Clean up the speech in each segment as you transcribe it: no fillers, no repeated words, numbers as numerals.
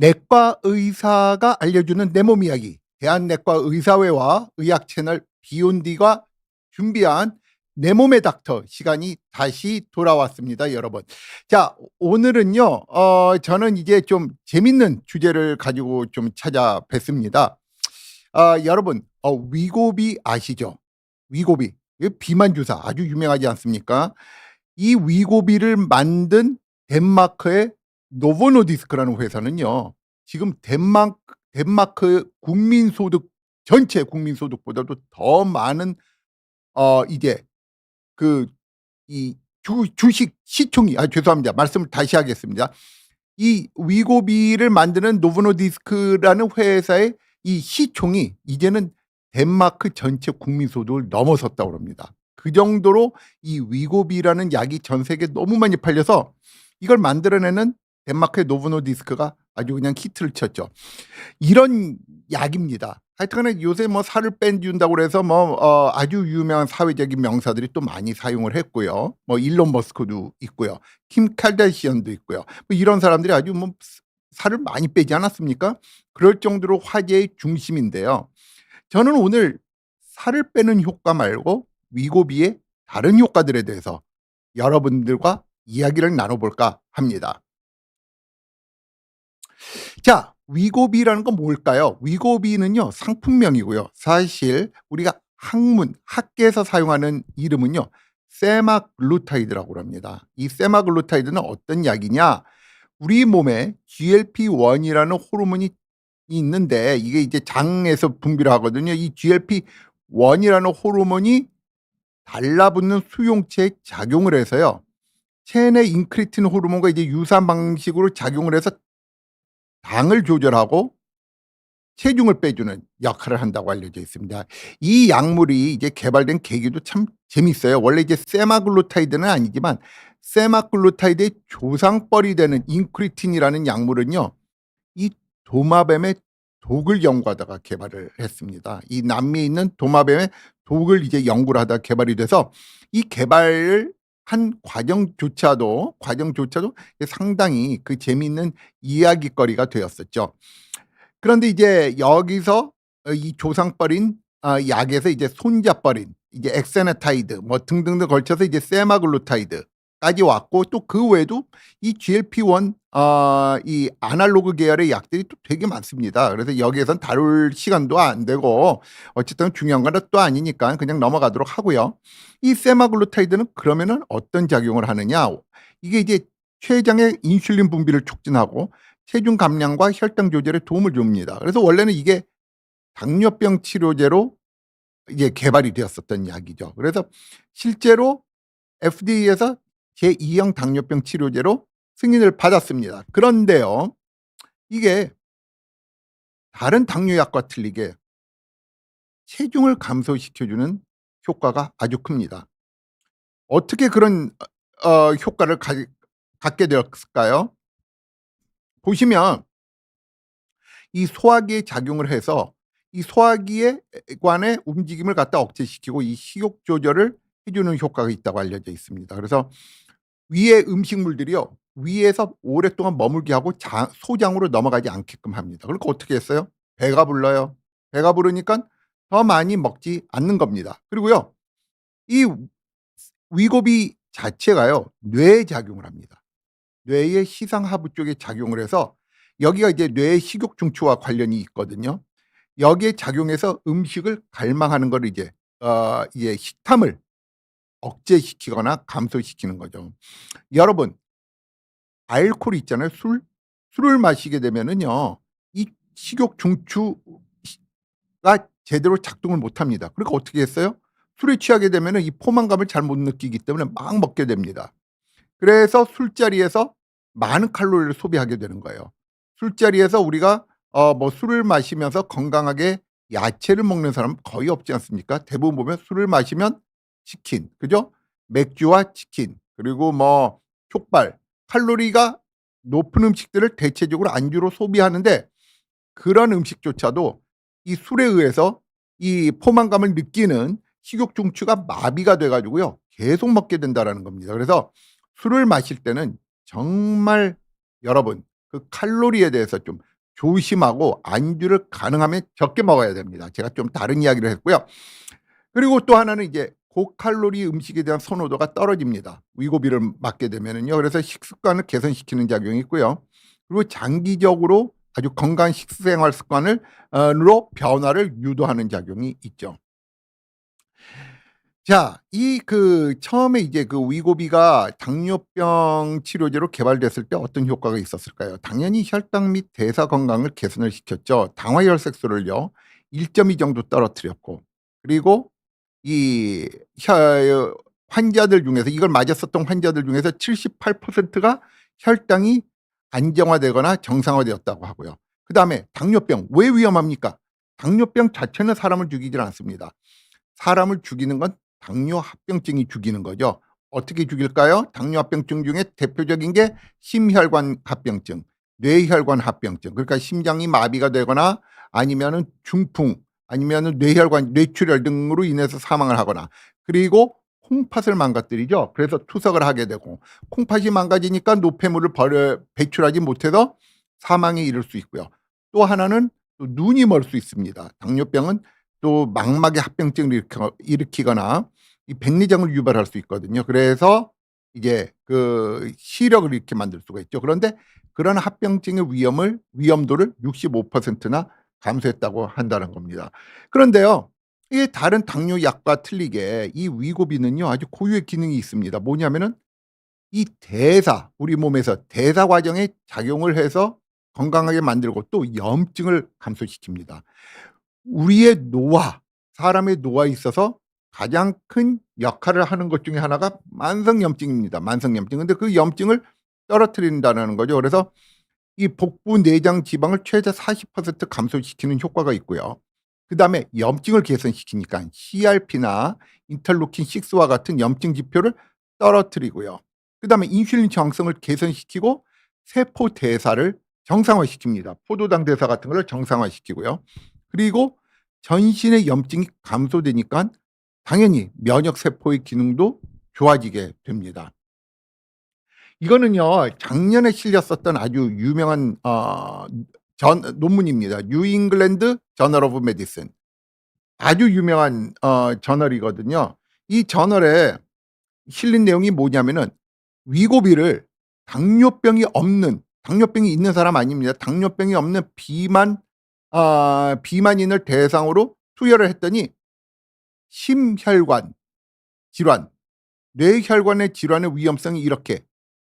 내과 의사가 알려주는 내 몸 이야기. 대한내과 의사회와 의학 채널 비욘디가 준비한 내 몸의 닥터 시간이 다시 돌아왔습니다, 여러분. 자, 오늘은요, 저는 이제 좀 재밌는 주제를 가지고 좀 찾아뵙습니다. 여러분, 위고비 아시죠? 위고비. 비만 주사 아주 유명하지 않습니까? 이 위고비를 만든 덴마크의 노보노디스크라는 회사는요, 지금 덴마크 국민소득, 전체 국민소득보다도 더 많은 이제 그 이 주식 시총이, 죄송합니다. 말씀을 다시 하겠습니다. 이 위고비를 만드는 노보노디스크라는 회사의 이 시총이 이제는 덴마크 전체 국민소득을 넘어섰다고 합니다. 그 정도로 이 위고비라는 약이 전 세계에 너무 많이 팔려서 이걸 만들어내는 덴마크의 노보노디스크가 아주 그냥 히트를 쳤죠. 이런 약입니다. 하여튼간에 요새 뭐 살을 빼준다고 그래서 아주 유명한 사회적인 명사들이 또 많이 사용을 했고요. 뭐 일론 머스크도 있고요. 킴 칼다시안도 있고요. 뭐 이런 사람들이 아주 뭐 살을 많이 빼지 않았습니까? 그럴 정도로 화제의 중심인데요. 저는 오늘 살을 빼는 효과 말고 위고비의 다른 효과들에 대해서 여러분들과 이야기를 나눠볼까 합니다. 자, 위고비라는 건 뭘까요? 위고비는요, 상품명이고요. 사실 우리가 학계에서 사용하는 이름은요, 세마글루타이드라고 합니다. 이 세마글루타이드는 어떤 약이냐? 우리 몸에 GLP-1이라는 호르몬이 있는데 이게 이제 장에서 분비를 하거든요. 이 GLP-1이라는 호르몬이 달라붙는 수용체에 작용을 해서요, 체내 인크리틴 호르몬과 이제 유사한 방식으로 작용을 해서 당을 조절하고 체중을 빼주는 역할을 한다고 알려져 있습니다. 이 약물이 이제 개발된 계기도 참 재밌어요. 원래 이제 세마글루타이드는 아니지만 세마글루타이드의 조상뻘이 되는 인크리틴이라는 약물은요, 이 도마뱀의 독을 연구하다가 개발을 했습니다. 이 남미에 있는 도마뱀의 독을 이제 연구를 하다 개발이 돼서 이 개발을 한 과정조차도 상당히 그 재미있는 이야기거리가 되었었죠. 그런데 이제 여기서 이 조상뻘인 약에서 이제 손자뻘인 이제 엑세나타이드 뭐 등등등 걸쳐서 이제 세마글루타이드까지 왔고, 또 그 외에도 이 GLP-1 이 아날로그 계열의 약들이 또 되게 많습니다. 그래서 여기에선 다룰 시간도 안 되고 어쨌든 중요한 건 또 아니니까 그냥 넘어가도록 하고요. 이 세마글루타이드는 그러면은 어떤 작용을 하느냐? 이게 이제 췌장의 인슐린 분비를 촉진하고 체중 감량과 혈당 조절에 도움을 줍니다. 그래서 원래는 이게 당뇨병 치료제로 이게 개발이 되었었던 약이죠. 그래서 실제로 FDA에서 제2형 당뇨병 치료제로 승인을 받았습니다. 그런데요, 이게 다른 당뇨약과 틀리게 체중을 감소시켜주는 효과가 아주 큽니다. 어떻게 그런 효과를 갖게 되었을까요? 보시면 이 소화기에 작용을 해서 이 소화기관의 움직임을 갖다 억제시키고 이 식욕 조절을 해주는 효과가 있다고 알려져 있습니다. 그래서 위의 음식물들이요, 위에서 오랫동안 머물게 하고 소장으로 넘어가지 않게끔 합니다. 그러니까 어떻게 했어요? 배가 불러요. 배가 부르니까 더 많이 먹지 않는 겁니다. 그리고요, 이 위고비 자체가요, 뇌에 작용을 합니다. 뇌의 시상하부 쪽에 작용을 해서 여기가 이제 뇌의 식욕 중추와 관련이 있거든요. 여기에 작용해서 음식을 갈망하는 걸 이제 식탐을 억제시키거나 감소시키는 거죠. 여러분, 알코올 있잖아요. 술을 마시게 되면은요, 이 식욕 중추가 제대로 작동을 못 합니다. 그러니까 어떻게 했어요? 술에 취하게 되면은 이 포만감을 잘 못 느끼기 때문에 막 먹게 됩니다. 그래서 술자리에서 많은 칼로리를 소비하게 되는 거예요. 술자리에서 우리가 뭐 술을 마시면서 건강하게 야채를 먹는 사람은 거의 없지 않습니까? 대부분 보면 술을 마시면 치킨, 그죠? 맥주와 치킨, 그리고 뭐 족발, 칼로리가 높은 음식들을 대체적으로 안주로 소비하는데, 그런 음식조차도 이 술에 의해서 이 포만감을 느끼는 식욕 중추가 마비가 돼 가지고요, 계속 먹게 된다라는 겁니다. 그래서 술을 마실 때는 정말 여러분 그 칼로리에 대해서 좀 조심하고 안주를 가능하면 적게 먹어야 됩니다. 제가 좀 다른 이야기를 했고요. 그리고 또 하나는 이제 고칼로리 음식에 대한 선호도가 떨어집니다. 위고비를 맞게 되면은요. 그래서 식습관을 개선시키는 작용이 있고요. 그리고 장기적으로 아주 건강한 식생활 습관을 로 변화를 유도하는 작용이 있죠. 자, 처음에 이제 그 위고비가 당뇨병 치료제로 개발됐을 때 어떤 효과가 있었을까요? 당연히 혈당 및 대사 건강을 개선을 시켰죠. 당화혈색소를요, 1.2 정도 떨어뜨렸고, 그리고 이 혈 환자들 중에서 이걸 맞았었던 환자들 중에서 78%가 혈당이 안정화되거나 정상화되었다고 하고요. 그다음에 당뇨병 왜 위험합니까? 당뇨병 자체는 사람을 죽이질 않습니다. 사람을 죽이는 건 당뇨합병증이 죽이는 거죠. 어떻게 죽일까요? 당뇨합병증 중에 대표적인 게 심혈관 합병증, 뇌혈관 합병증. 그러니까 심장이 마비가 되거나 아니면은 중풍, 아니면은 뇌혈관 뇌출혈 등으로 인해서 사망을 하거나, 그리고 콩팥을 망가뜨리죠. 그래서 투석을 하게 되고, 콩팥이 망가지니까 노폐물을 배출하지 못해서 사망에 이를 수 있고요. 또 하나는 또 눈이 멀 수 있습니다. 당뇨병은 또 망막에 합병증을 일으키거나 이 백내장을 유발할 수 있거든요. 그래서 이제 그 시력을 잃게 만들 수가 있죠. 그런데 그런 합병증의 위험도를 65%나 감소했다고 한다는 겁니다. 그런데요, 이 다른 당뇨약과 틀리게 이 위고비는요 아주 고유의 기능이 있습니다. 뭐냐면은 이 우리 몸에서 대사 과정에 작용을 해서 건강하게 만들고 또 염증을 감소시킵니다. 우리의 사람의 노화에 있어서 가장 큰 역할을 하는 것 중에 하나가 만성염증입니다. 만성염증. 근데 그 염증을 떨어뜨린다는 거죠. 그래서 이 복부 내장 지방을 최대 40% 감소시키는 효과가 있고요. 그다음에 염증을 개선시키니까 CRP나 인터루킨 6와 같은 염증 지표를 떨어뜨리고요. 그다음에 인슐린 저항성을 개선시키고 세포 대사를 정상화시킵니다. 포도당 대사 같은 걸 정상화시키고요. 그리고 전신의 염증이 감소되니까 당연히 면역 세포의 기능도 좋아지게 됩니다. 이거는요 작년에 실렸었던 아주 유명한 논문입니다. 뉴 잉글랜드 저널 오브 메디슨. 아주 유명한 저널이거든요. 이 저널에 실린 내용이 뭐냐면은 위고비를 당뇨병이 있는 사람 아닙니다. 당뇨병이 없는 비만인을 대상으로 투여를 했더니 심혈관 질환, 뇌혈관의 질환의 위험성이 이렇게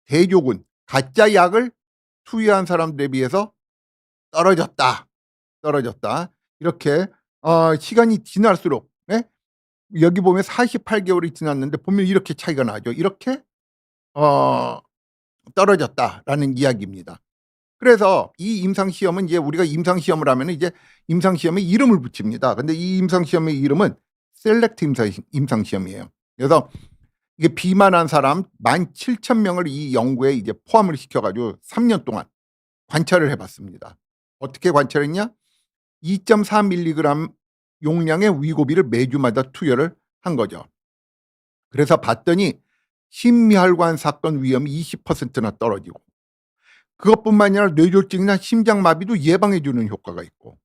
대조군 가짜 약을 투여한 사람들에 비해서 떨어졌다. 이렇게 시간이 지날수록, 네? 여기 보면 48개월이 지났는데 보면 이렇게 차이가 나죠. 이렇게 어 떨어졌다라는 이야기입니다. 그래서 이 임상시험은 이제 우리가 임상시험을 하면은 이제 임상시험에 이름을 붙입니다. 근데 이 임상시험의 이름은 셀렉트 임상시험이에요. 그래서 이게 비만한 사람 17,000명을 이 연구에 이제 포함을 시켜 가지고 3년 동안 관찰을 해 봤습니다. 어떻게 관찰했냐? 2.4 밀리그램 용량의 위고비를 매주마다 투여를 한 거죠. 그래서 봤더니 심혈관 사건 위험이 20%나 떨어지고, 그것뿐만 아니라 뇌졸중이나 심장마비도 예방해 주는 효과가 있고,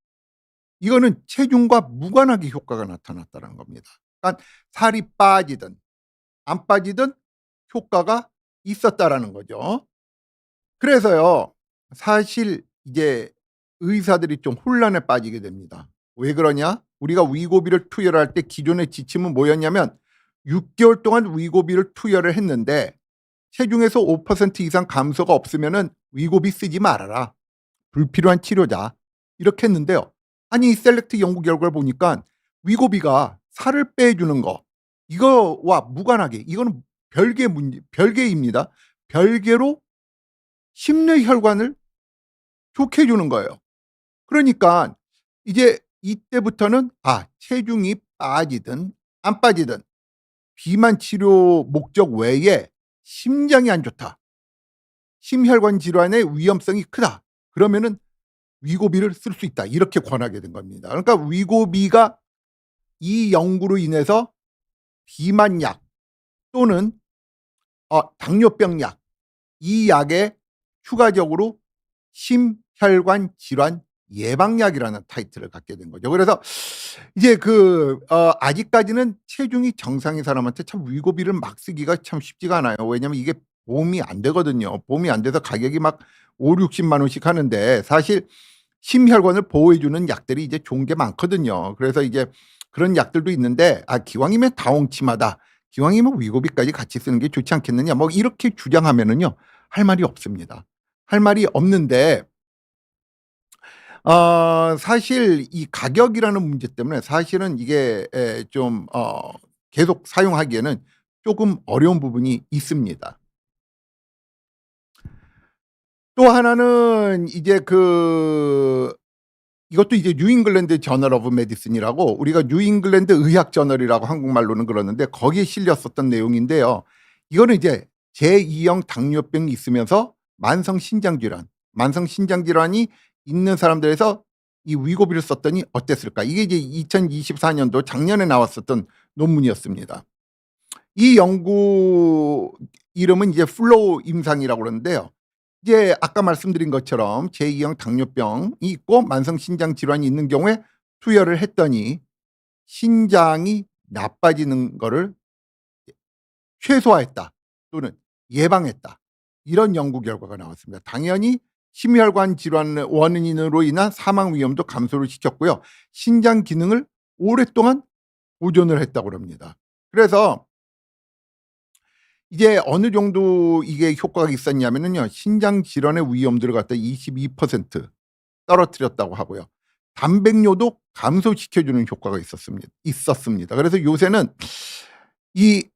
이거는 체중과 무관하게 효과가 나타났다는 겁니다. 그러니까 살이 빠지든 안 빠지든 효과가 있었다라는 거죠. 그래서요, 사실 이제 의사들이 좀 혼란에 빠지게 됩니다. 왜 그러냐? 우리가 위고비를 투여를 할 때 기존의 지침은 뭐였냐면 6개월 동안 위고비를 투여를 했는데 체중에서 5% 이상 감소가 없으면은 위고비 쓰지 말아라. 불필요한 치료자. 이렇게 했는데요. 아니, 이 셀렉트 연구 결과를 보니까 위고비가 살을 빼주는 거, 이거와 무관하게, 이거는 별개입니다. 별개로 심뇌혈관을 좋게 해 주는 거예요. 그러니까 이제 이때부터는 체중이 빠지든 안 빠지든 비만 치료 목적 외에 심장이 안 좋다, 심혈관 질환의 위험성이 크다, 그러면은 위고비를 쓸 수 있다, 이렇게 권하게 된 겁니다. 그러니까 위고비가 이 연구로 인해서 비만약 또는 당뇨병 약, 이 약에 추가적으로 심혈관 질환 예방약이라는 타이틀을 갖게 된 거죠. 그래서 이제 아직까지는 체중이 정상인 사람한테 참 위고비를 막 쓰기가 참 쉽지가 않아요. 왜냐하면 이게 보험이 안 되거든요. 보험이 안 돼서 가격이 막 50-60만 원씩 하는데, 사실 심혈관을 보호해 주는 약들이 이제 좋은 게 많거든요. 그래서 이제 그런 약들도 있는데, 기왕이면 다홍치마다, 기왕이면 위고비까지 같이 쓰는 게 좋지 않겠느냐, 뭐 이렇게 주장하면은요 할 말이 없습니다. 할 말이 없는데, 사실 이 가격이라는 문제 때문에 사실은 이게 계속 사용하기에는 조금 어려운 부분이 있습니다. 또 하나는 이제 이것도 이제 뉴잉글랜드 저널 오브 메디슨이라고, 우리가 뉴잉글랜드 의학 저널이라고 한국말로는 그러는데, 거기에 실렸었던 내용인데요. 이거는 이제 제2형 당뇨병이 있으면서 만성 신장 질환이 있는 사람들에서 이 위고비를 썼더니 어땠을까? 이게 이제 2024년도 작년에 나왔었던 논문이었습니다. 이 연구 이름은 이제 플로우 임상이라고 그러는데요. 이제 아까 말씀드린 것처럼 제2형 당뇨병이 있고 만성 신장 질환이 있는 경우에 투여를 했더니 신장이 나빠지는 거를 최소화했다 또는 예방했다, 이런 연구 결과가 나왔습니다. 당연히 심혈관 질환 원인으로 인한 사망 위험도 감소를 시켰고요. 신장 기능을 오랫동안 보존을 했다고 합니다. 그래서 이제 어느 정도 이게 효과가 있었냐면은요, 신장 질환의 위험들을 갖다 22% 떨어뜨렸다고 하고요. 단백뇨도 감소시켜주는 효과가 있었습니다. 그래서 요새는 이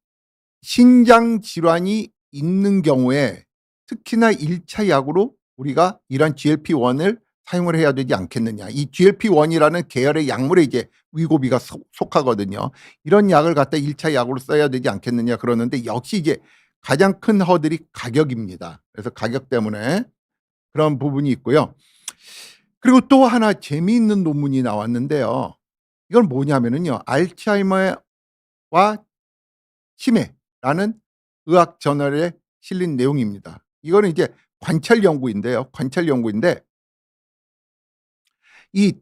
신장 질환이 있는 경우에 특히나 1차 약으로 우리가 이런 GLP-1을 사용을 해야 되지 않겠느냐. 이 GLP-1이라는 계열의 약물에 이제 위고비가 속하거든요. 이런 약을 갖다 1차 약으로 써야 되지 않겠느냐 그러는데, 역시 이제 가장 큰 허들이 가격입니다. 그래서 가격 때문에 그런 부분이 있고요. 그리고 또 하나 재미있는 논문이 나왔는데요. 이건 뭐냐면은요, 알츠하이머와 치매라는 의학 저널에 실린 내용입니다. 이거는 이제 관찰 연구인데, 이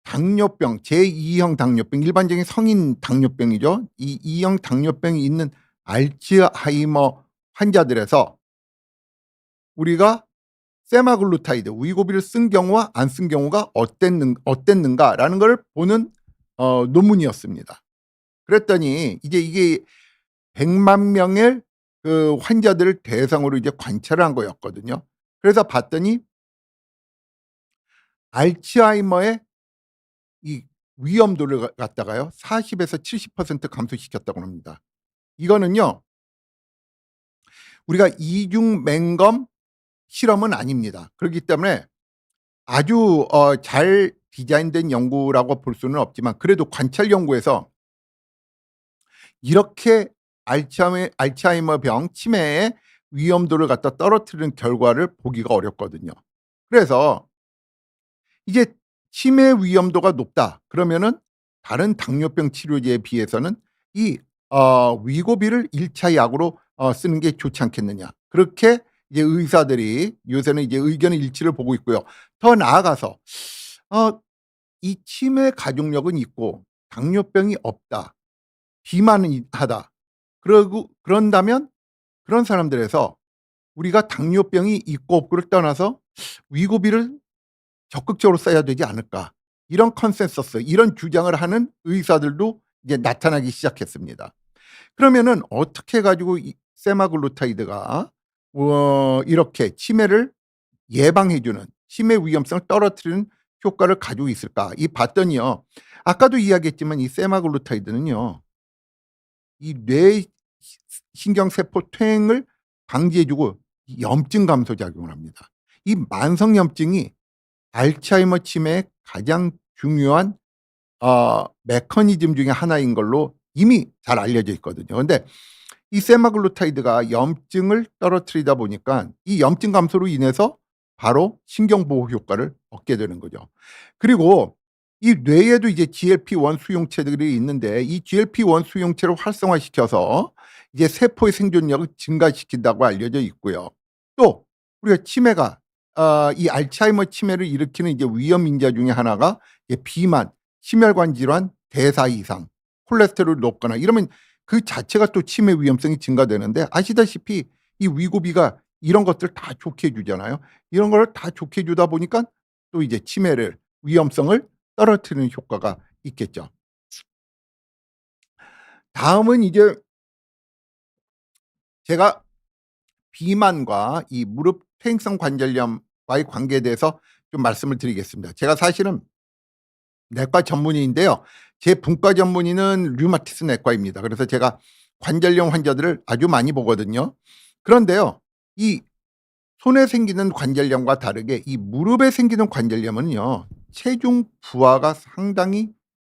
당뇨병, 제2형 당뇨병, 일반적인 성인 당뇨병이죠. 이 2형 당뇨병이 있는 알츠하이머 환자들에서 우리가 세마글루타이드, 위고비를 쓴 경우와 안 쓴 경우가 어땠는가라는 걸 보는 논문이었습니다. 그랬더니 이제 이게 100만 명의 환자들을 대상으로 이제 관찰을 한 거였거든요. 그래서 봤더니 알츠하이머의 이 위험도를 갖다가요 40에서 70% 감소시켰다고 합니다. 이거는요 우리가 이중 맹검 실험은 아닙니다. 그렇기 때문에 아주 잘 디자인된 연구라고 볼 수는 없지만, 그래도 관찰 연구에서 이렇게 알츠하이머병 치매의 위험도를 갖다 떨어뜨리는 결과를 보기가 어렵거든요. 그래서 이제 치매 위험도가 높다 그러면은 다른 당뇨병 치료제에 비해서는 이 위고비를 1차 약으로 쓰는 게 좋지 않겠느냐. 그렇게 이제 의사들이 요새는 이제 의견의 일치를 보고 있고요. 더 나아가서 이 치매 가족력은 있고 당뇨병이 없다, 비만하다, 그런다면 그런 사람들에서 우리가 당뇨병이 있고 없고를 떠나서 위고비를 적극적으로 써야 되지 않을까, 이런 컨센서스, 이런 주장을 하는 의사들도 이제 나타나기 시작했습니다. 그러면은 어떻게 가지고 이 세마글루타이드가 이렇게 치매를 예방해 주는, 치매 위험성을 떨어뜨리는 효과를 가지고 있을까? 봤더니요, 아까도 이야기했지만 이 세마글루타이드는요 이 뇌 신경세포 퇴행을 방지해 주고 염증 감소 작용을 합니다. 이 만성염증이 알츠하이머 치매의 가장 중요한 메커니즘 중에 하나인 걸로 이미 잘 알려져 있거든요. 근데 이 세마글루타이드가 염증을 떨어뜨리다 보니까 이 염증 감소로 인해서 바로 신경보호 효과를 얻게 되는 거죠. 그리고 이 뇌에도 이제 GLP-1 수용체들이 있는데, 이 GLP-1 수용체를 활성화시켜서 이제 세포의 생존력을 증가시킨다고 알려져 있고요. 또 우리가 치매가 이 알츠하이머 치매를 일으키는 이제 위험 인자 중에 하나가 비만, 심혈관 질환, 대사 이상, 콜레스테롤이 높거나 이러면 그 자체가 또 치매 위험성이 증가되는데, 아시다시피 이 위고비가 이런 것들 다 좋게 해 주잖아요. 이런 걸 다 좋게 해 주다 보니까 또 이제 치매를 위험성을 떨어뜨리는 효과가 있겠죠. 다음은 이제 제가 비만과 이 무릎 퇴행성 관절염과의 관계에 대해서 좀 말씀을 드리겠습니다. 제가 사실은 내과 전문의인데요. 제 분과 전문의는 류마티스 내과입니다. 그래서 제가 관절염 환자들을 아주 많이 보거든요. 그런데요, 이 손에 생기는 관절염과 다르게 이 무릎에 생기는 관절염은요, 체중 부하가 상당히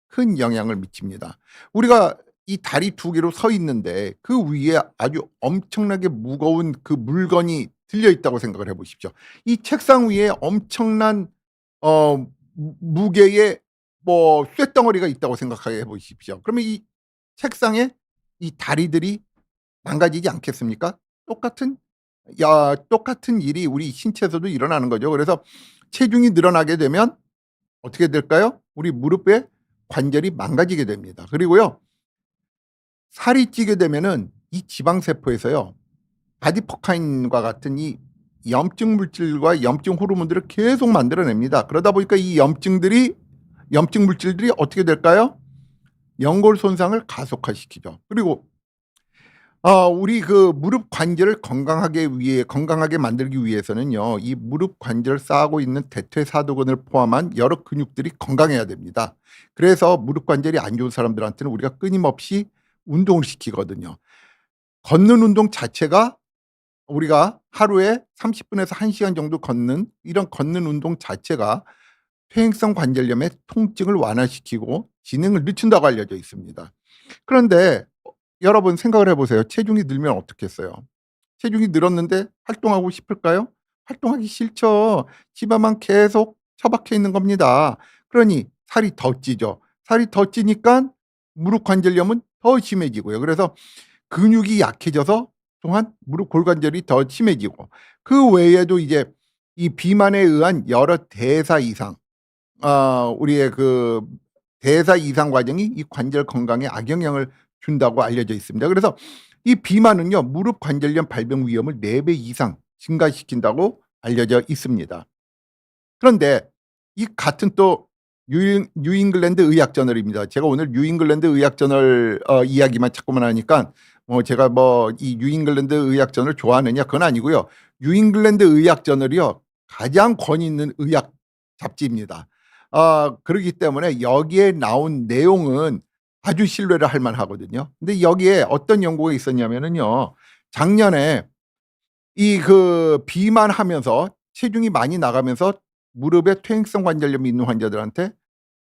큰 영향을 미칩니다. 우리가 이 다리 두 개로 서 있는데 그 위에 아주 엄청나게 무거운 그 물건이 들려 있다고 생각을 해 보십시오. 이 책상 위에 엄청난 무게의 쇳덩어리가 있다고 생각해 보십시오. 그러면 이 책상에 이 다리들이 망가지지 않겠습니까? 똑같은 일이 우리 신체에서도 일어나는 거죠. 그래서 체중이 늘어나게 되면 어떻게 될까요? 우리 무릎의 관절이 망가지게 됩니다. 그리고요, 살이 찌게 되면은 이 지방 세포에서요, 아디포카인과 같은 이 염증 물질과 염증 호르몬들을 계속 만들어냅니다. 그러다 보니까 이 염증 물질들이 어떻게 될까요? 연골 손상을 가속화시키죠. 그리고 우리 그 무릎 관절을 건강하게 만들기 위해서는요, 이 무릎 관절을 쌓고 있는 대퇴사두근을 포함한 여러 근육들이 건강해야 됩니다. 그래서 무릎 관절이 안 좋은 사람들한테는 우리가 끊임없이 운동을 시키거든요. 걷는 운동 자체가, 우리가 하루에 30분에서 1시간 정도 이런 걷는 운동 자체가 퇴행성 관절염의 통증을 완화시키고 기능을 늦춘다고 알려져 있습니다. 그런데 여러분 생각을 해 보세요. 체중이 늘면 어떻겠어요? 체중이 늘었는데 활동하고 싶을까요? 활동하기 싫죠. 집에만 계속 처박혀 있는 겁니다. 그러니 살이 더 찌죠. 살이 더 찌니까 무릎 관절염은 더 심해지고요. 그래서 근육이 약해져서 또한 무릎 골관절이 더 심해지고, 그 외에도 이제 이 비만에 의한 여러 대사 이상, 우리의 그 대사 이상 과정이 이 관절 건강에 악영향을 준다고 알려져 있습니다. 그래서 이 비만은요, 무릎 관절염 발병 위험을 4배 이상 증가시킨다고 알려져 있습니다. 그런데 이 같은 또 뉴잉글랜드 의학저널입니다. 제가 오늘 뉴잉글랜드 의학저널 이야기만 자꾸만 하니까 제가 이 뉴잉글랜드 의학저널을 좋아하느냐, 그건 아니고요. 뉴잉글랜드 의학저널이요, 가장 권위 있는 의학 잡지입니다. 그렇기 때문에 여기에 나온 내용은 아주 신뢰를 할 만하거든요. 근데 여기에 어떤 연구가 있었냐면은요, 작년에 이 그 비만하면서 체중이 많이 나가면서 무릎에 퇴행성 관절염이 있는 환자들한테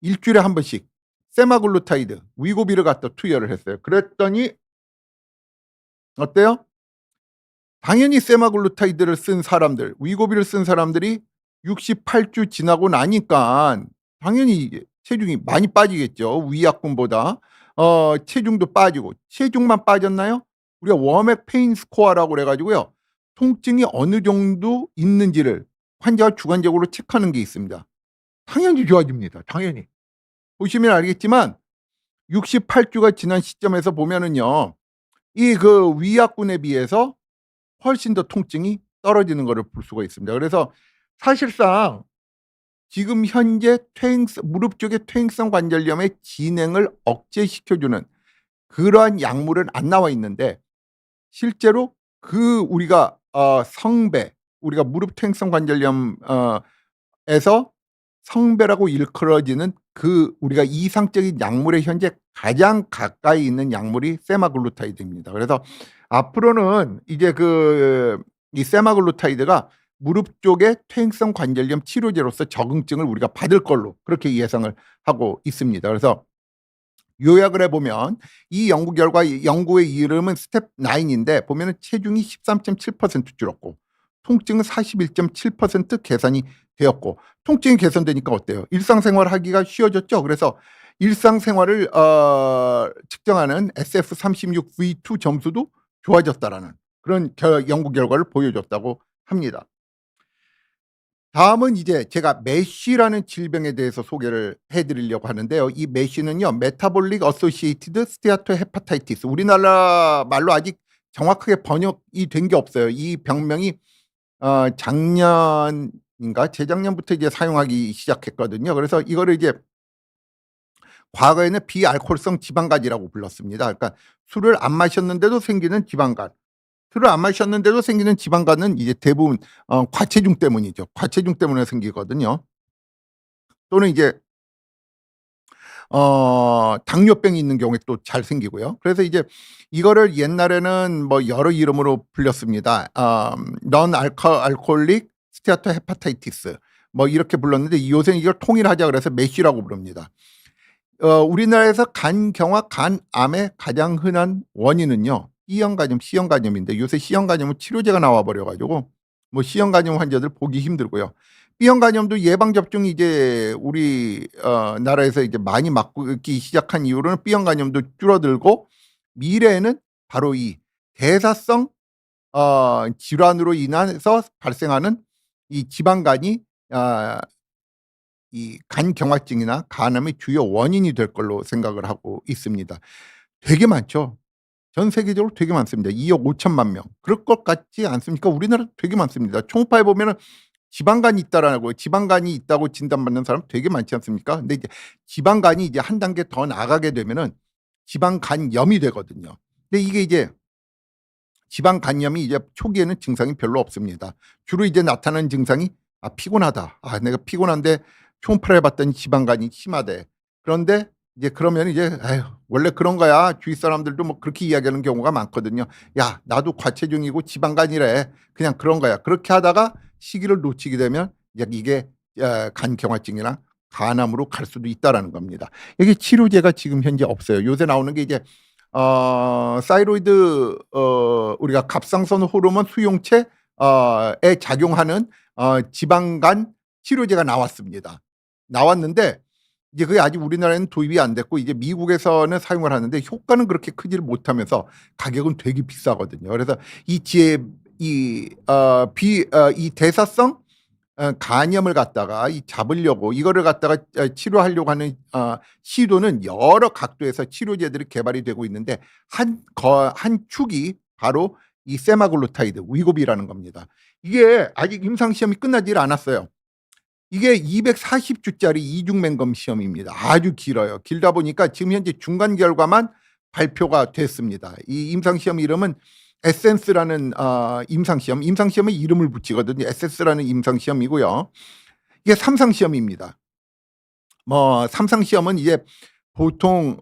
일주일에 한 번씩 세마글루타이드, 위고비를 갖다 투여를 했어요. 그랬더니 어때요? 당연히 세마글루타이드를 쓴 사람들, 위고비를 쓴 사람들이 68주 지나고 나니까 당연히 체중이 많이 빠지겠죠. 위약군보다. 체중도 빠지고. 체중만 빠졌나요? 우리가 워맥 페인 스코어라고 그래 가지고요, 통증이 어느 정도 있는지를 환자가 주관적으로 체크하는 게 있습니다. 당연히 좋아집니다. 당연히. 보시면 알겠지만 68주가 지난 시점에서 보면은요, 이 그 위약군에 비해서 훨씬 더 통증이 떨어지는 것을 볼 수가 있습니다. 그래서 사실상 지금 현재 무릎 쪽의 퇴행성 관절염의 진행을 억제시켜주는 그러한 약물은 안 나와 있는데, 실제로 우리가 우리가 무릎 퇴행성 관절염 에서 성배라고 일컬어지는 우리가 이상적인 약물에 현재 가장 가까이 있는 약물이 세마글루타이드입니다. 그래서 앞으로는 이제 이 세마글루타이드가 무릎 쪽의 퇴행성 관절염 치료제로서 적응증을 우리가 받을 걸로 그렇게 예상을 하고 있습니다. 그래서 요약을 해보면 이 연구의 이름은 스텝 9인데, 보면은 체중이 13.7% 줄었고 통증은 41.7% 개선이 되었고, 통증이 개선되니까 어때요? 일상생활 하기가 쉬워졌죠. 그래서 일상생활을 측정하는 SF36V2 점수도 좋아졌다라는 그런 연구 결과를 보여줬다고 합니다. 다음은 이제 제가 메쉬라는 질병에 대해서 소개를 해 드리려고 하는데요. 이 메쉬는요, 메타볼릭 어소시에이티드 스테아토 헤파타이티스, 우리나라 말로 아직 정확하게 번역이 된 게 없어요. 이 병명이 작년인가 재작년부터 이제 사용하기 시작했거든요. 그래서 이거를 이제 과거에는 비알코올성 지방간이라고 불렀습니다. 그러니까 술을 안 마셨는데도 생기는 지방간. 술을 안 마셨는데도 생기는 지방간은 이제 대부분 과체중 때문이죠. 과체중 때문에 생기거든요. 또는 이제 당뇨병이 있는 경우에 또 잘 생기고요. 그래서 이제 이거를 옛날에는 뭐 여러 이름으로 불렸습니다. non alcoholic steatohepatitis 뭐 이렇게 불렀는데 요새는 이걸 통일하자 그래서 메쉬라고 부릅니다. 우리나라에서 간경화, 간암의 가장 흔한 원인은요, B형 간염, C형 간염인데 요새 C형 간염은 치료제가 나와 버려 가지고 뭐 C형 간염 환자들 보기 힘들고요. B형 간염도 예방 접종이 이제 우리 나라에서 이제 많이 맞기 시작한 이후로는 B형 간염도 줄어들고, 미래에는 바로 이 대사성 질환으로 인해서 발생하는 이 지방간이 이 간경화증이나 간암의 주요 원인이 될 걸로 생각을 하고 있습니다. 되게 많죠. 전 세계적으로 되게 많습니다. 2억 5천만 명. 그럴 것 같지 않습니까? 우리나라도 되게 많습니다. 총파에 보면은 지방간이 있다라고, 지방간이 있다고 진단받는 사람 되게 많지 않습니까? 근데 이제 지방간이 이제 한 단계 더 나가게 되면은 지방간염이 되거든요. 근데 이게 이제 지방간염이 이제 초기에는 증상이 별로 없습니다. 주로 이제 나타나는 증상이 피곤하다. 내가 피곤한데 초음파를 해봤더니 지방간이 심하대. 그런데 이제 그러면 이제 원래 그런 거야. 주위 사람들도 뭐 그렇게 이야기하는 경우가 많거든요. 야, 나도 과체중이고 지방간이래. 그냥 그런 거야. 그렇게 하다가 시기를 놓치게 되면 이게 간경화증이나 간암으로 갈 수도 있다라는 겁니다. 이게 치료제가 지금 현재 없어요. 요새 나오는 게 이제 사이로이드 우리가 갑상선 호르몬 수용체에 작용하는 지방간 치료제가 나왔는데 이제 그게 아직 우리나라에는 도입이 안 됐고 이제 미국에서는 사용을 하는데 효과는 그렇게 크지를 못하면서 가격은 되게 비싸거든요. 그래서 이 대사성 간염을 갖다가 잡으려고 이거를 갖다가 치료하려고 하는 시도는 여러 각도에서 치료제들이 개발이 되고 있는데 한 축이 바로 이 세마글루타이드 위고비라는 겁니다. 이게 아직 임상시험이 끝나질 않았어요. 이게 240주짜리 이중맹검 시험입니다. 아주 길어요. 길다 보니까 지금 현재 중간 결과만 발표가 됐습니다. 이 임상시험 이름은 에센스라는 임상시험에 이름을 붙이거든요. 에센스라는 임상시험이고요. 이게 삼상시험입니다. 뭐 삼상시험은 이제 보통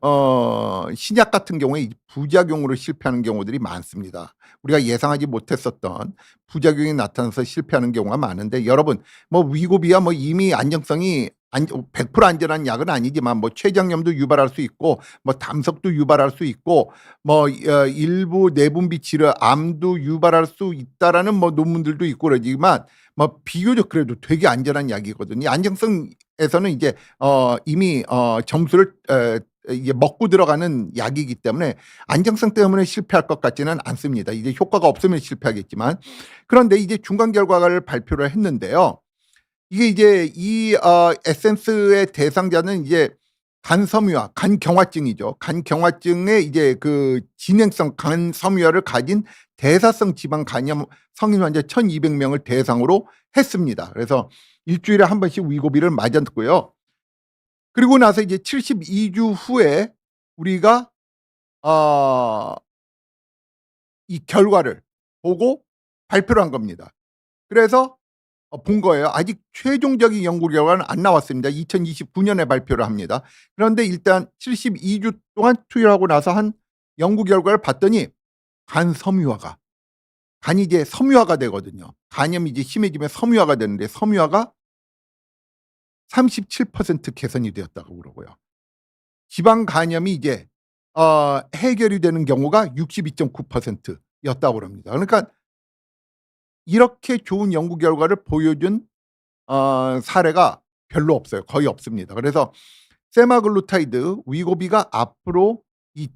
신약 같은 경우에 부작용으로 실패하는 경우들이 많습니다. 우리가 예상하지 못했었던 부작용이 나타나서 실패하는 경우가 많은데, 여러분 뭐 위고비야 뭐 이미 안정성이 100% 안전한 약은 아니지만 뭐 췌장염도 유발할 수 있고 뭐 담석도 유발할 수 있고 뭐 일부 내분비 질환 암도 유발할 수 있다라는 뭐 논문들도 있고 그러지만 뭐 비교적 그래도 되게 안전한 약이거든요. 안정성에서는 이제 이미 점수를 이게 먹고 들어가는 약이기 때문에 안정성 때문에 실패할 것 같지는 않습니다. 이제 효과가 없으면 실패하겠지만, 그런데 이제 중간 결과를 발표를 했는데요. 이게 이제 이 에센스의 대상자는 이제 간섬유화, 간경화증이죠. 간경화증의 이제 그 진행성 간섬유화를 가진 대사성 지방 간염 성인 환자 1,200명을 대상으로 했습니다. 그래서 일주일에 한 번씩 위고비를 맞았고요. 그리고 나서 이제 72주 후에 우리가 이 결과를 보고 발표를 한 겁니다. 그래서 본 거예요. 아직 최종적인 연구 결과는 안 나왔습니다. 2029년에 발표를 합니다. 그런데 일단 72주 동안 투여하고 나서 한 연구 결과를 봤더니 간섬유화가, 간이 이제 섬유화가 되거든요. 간염이 이제 심해지면 섬유화가 되는데 섬유화가 37% 개선이 되었다고 그러고요. 지방 간염이 이제 해결이 되는 경우가 62.9%였다고 그럽니다. 그러니까 이렇게 좋은 연구 결과를 보여준 사례가 별로 없어요. 거의 없습니다. 그래서 세마글루타이드 위고비가 앞으로 이